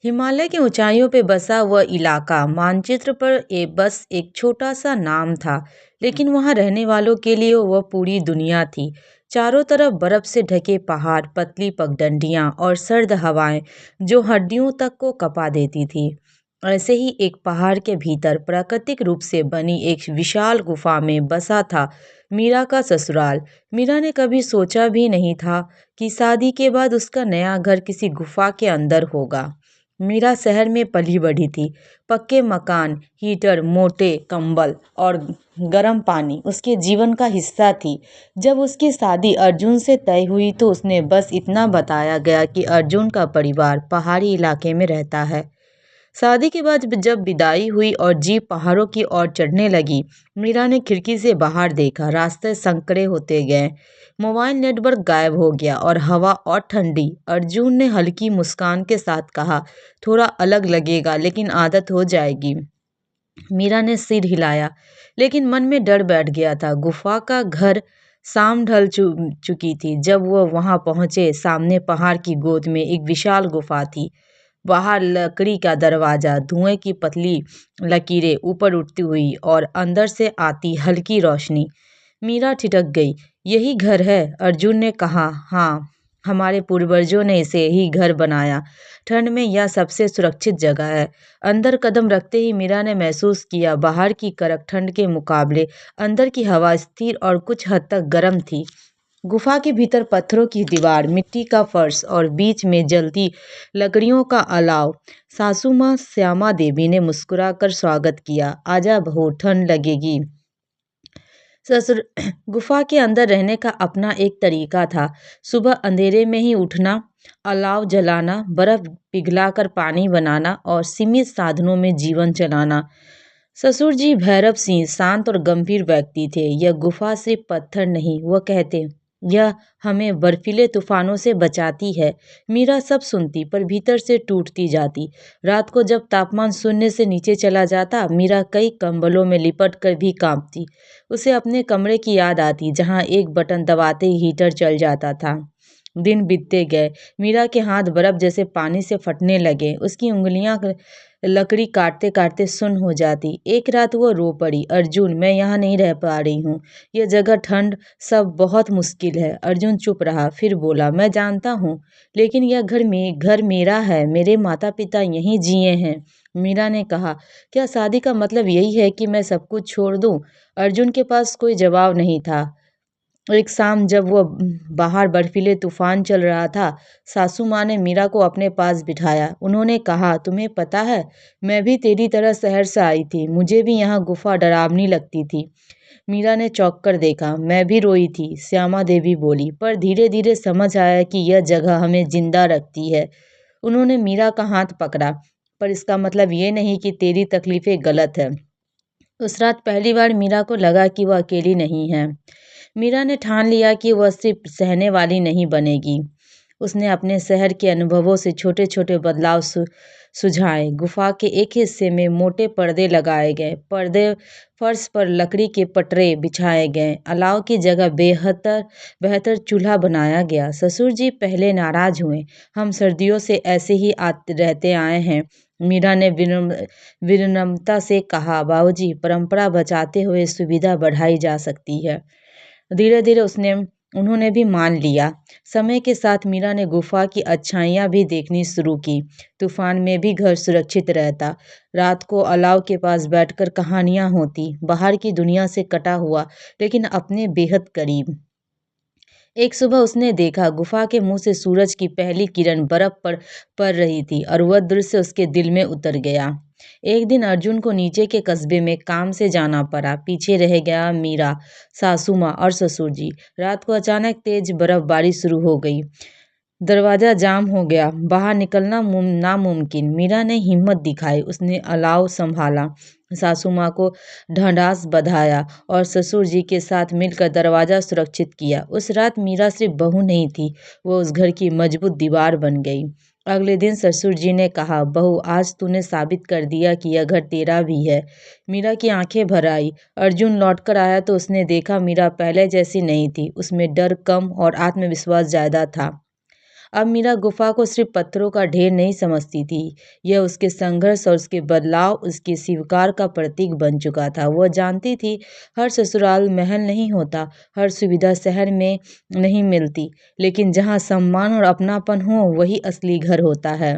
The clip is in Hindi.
हिमालय की ऊंचाइयों पे बसा वह इलाका मानचित्र पर बस एक छोटा सा नाम था। लेकिन वहां रहने वालों के लिए वह पूरी दुनिया थी। चारों तरफ बर्फ से ढके पहाड़, पतली पगडंडियां और सर्द हवाएं जो हड्डियों तक को कपा देती थी। ऐसे ही एक पहाड़ के भीतर प्राकृतिक रूप से बनी एक विशाल गुफा में बसा था मीरा का ससुराल। मीरा ने कभी सोचा भी नहीं था कि शादी के बाद उसका नया घर किसी गुफा के अंदर होगा। मीरा शहर में पली बढ़ी थी। पक्के मकान, हीटर, मोटे कंबल और गर्म पानी उसके जीवन का हिस्सा थी। जब उसकी शादी अर्जुन से तय हुई तो उसने बस इतना बताया गया कि अर्जुन का परिवार पहाड़ी इलाके में रहता है। शादी के बाद जब विदाई हुई और जीप पहाड़ों की ओर चढ़ने लगी, मीरा ने खिड़की से बाहर देखा। रास्ते संकरे होते गए, मोबाइल नेटवर्क गायब हो गया और हवा और ठंडी। अर्जुन ने हल्की मुस्कान के साथ कहा, थोड़ा अलग लगेगा लेकिन आदत हो जाएगी। मीरा ने सिर हिलाया, लेकिन मन में डर बैठ गया था। गुफा का घर शाम ढल चुकी थी जब वह वहां पहुंचे। सामने पहाड़ की गोद में एक विशाल गुफा थी। बाहर लकड़ी का दरवाजा, धुएं की पतली लकीरें ऊपर उठती हुई और अंदर से आती हल्की रोशनी। मीरा ठिठक गई। यही घर है? अर्जुन ने कहा। हाँ, हमारे पूर्वजों ने इसे ही घर बनाया। ठंड में यह सबसे सुरक्षित जगह है। अंदर कदम रखते ही मीरा ने महसूस किया, बाहर की कड़क ठंड के मुकाबले अंदर की हवा स्थिर और कुछ हद तक गर्म थी। गुफा के भीतर पत्थरों की दीवार, मिट्टी का फर्श और बीच में जलती लकड़ियों का अलाव। सासू माँ श्यामा देवी ने मुस्कुराकर स्वागत किया। आजा बहू, ठंड लगेगी। ससुर गुफा के अंदर रहने का अपना एक तरीका था। सुबह अंधेरे में ही उठना, अलाव जलाना, बर्फ पिघलाकर पानी बनाना और सीमित साधनों में जीवन चलाना। ससुर जी भैरव सिंह शांत और गंभीर व्यक्ति थे। यह गुफा सिर्फ पत्थर नहीं, वह कहते, यह हमें बर्फीले तूफानों से बचाती है। मीरा सब सुनती पर भीतर से टूटती जाती। रात को जब तापमान शून्य से नीचे चला जाता, मीरा कई कंबलों में लिपट कर भी कांपती। उसे अपने कमरे की याद आती जहां एक बटन दबाते ही हीटर चल जाता था। दिन बीतते गए। मीरा के हाथ बर्फ जैसे पानी से फटने लगे। उसकी उंगलियां लकड़ी काटते काटते सुन्न हो जाती। एक रात वो रो पड़ी, अर्जुन, मैं यहाँ नहीं रह पा रही हूँ। यह जगह, ठंड, सब बहुत मुश्किल है। अर्जुन चुप रहा, फिर बोला, मैं जानता हूँ, लेकिन यह घर मेरा है। मेरे माता पिता यहीं जिए हैं। मीरा ने कहा, क्या शादी का मतलब यही है कि मैं सब कुछ छोड़ दूं? अर्जुन के पास कोई जवाब नहीं था। एक शाम जब वह बाहर बर्फीले तूफान चल रहा था, सासू माँ ने मीरा को अपने पास बिठाया। उन्होंने कहा, तुम्हें पता है, मैं भी तेरी तरह शहर से आई थी। मुझे भी यहाँ गुफा डरावनी लगती थी। मीरा ने चौंक कर देखा। मैं भी रोई थी, श्यामा देवी बोली, पर धीरे धीरे समझ आया कि यह जगह हमें जिंदा रखती है। उन्होंने मीरा का हाथ पकड़ा। पर इसका मतलब ये नहीं कि तेरी तकलीफें गलत है। उस रात पहली बार मीरा को लगा कि वह अकेली नहीं है। मीरा ने ठान लिया कि वह सिर्फ सहने वाली नहीं बनेगी। उसने अपने शहर के अनुभवों से छोटे छोटे बदलाव सुझाए। गुफा के एक हिस्से में मोटे पर्दे लगाए गए। पर्दे फर्श पर लकड़ी के पटरे बिछाए गए। अलाव की जगह बेहतर बेहतर चूल्हा बनाया गया। ससुर जी पहले नाराज हुए। हम सर्दियों से ऐसे ही आते रहते आए हैं। मीरा ने विनम्रता से कहा, बाबूजी, परंपरा बचाते हुए सुविधा बढ़ाई जा सकती है। धीरे धीरे उसने उन्होंने भी मान लिया। समय के साथ मीरा ने गुफा की अच्छाइयाँ भी देखनी शुरू की। तूफान में भी घर सुरक्षित रहता। रात को अलाव के पास बैठकर कहानियाँ होती, बाहर की दुनिया से कटा हुआ लेकिन अपने बेहद करीब। एक सुबह उसने देखा, गुफा के मुंह से सूरज की पहली किरण बर्फ पर पड़ रही थी और वह दृश्य उसके दिल में उतर गया। एक दिन अर्जुन को नीचे के कस्बे में काम से जाना पड़ा। पीछे रह गया मीरा, सासू माँ और ससुर जी। रात को अचानक तेज बर्फबारी शुरू हो गई। दरवाजा जाम हो गया, बाहर निकलना नामुमकिन। मीरा ने हिम्मत दिखाई। उसने अलाव संभाला, सासू माँ को ढांढस बंधाया और ससुर जी के साथ मिलकर दरवाजा सुरक्षित किया। उस रात मीरा सिर्फ बहू नहीं थी, वो उस घर की मजबूत दीवार बन गई। अगले दिन ससुर जी ने कहा, बहू, आज तूने साबित कर दिया कि यह घर तेरा भी है। मीरा की आंखें भर आई। अर्जुन लौटकर आया तो उसने देखा मीरा पहले जैसी नहीं थी। उसमें डर कम और आत्मविश्वास ज्यादा था। अब मीरा गुफा को सिर्फ पत्थरों का ढेर नहीं समझती थी। यह उसके संघर्ष और उसके बदलाव, उसके स्वीकार का प्रतीक बन चुका था। वह जानती थी हर ससुराल महल नहीं होता, हर सुविधा शहर में नहीं मिलती, लेकिन जहाँ सम्मान और अपनापन हो वही असली घर होता है।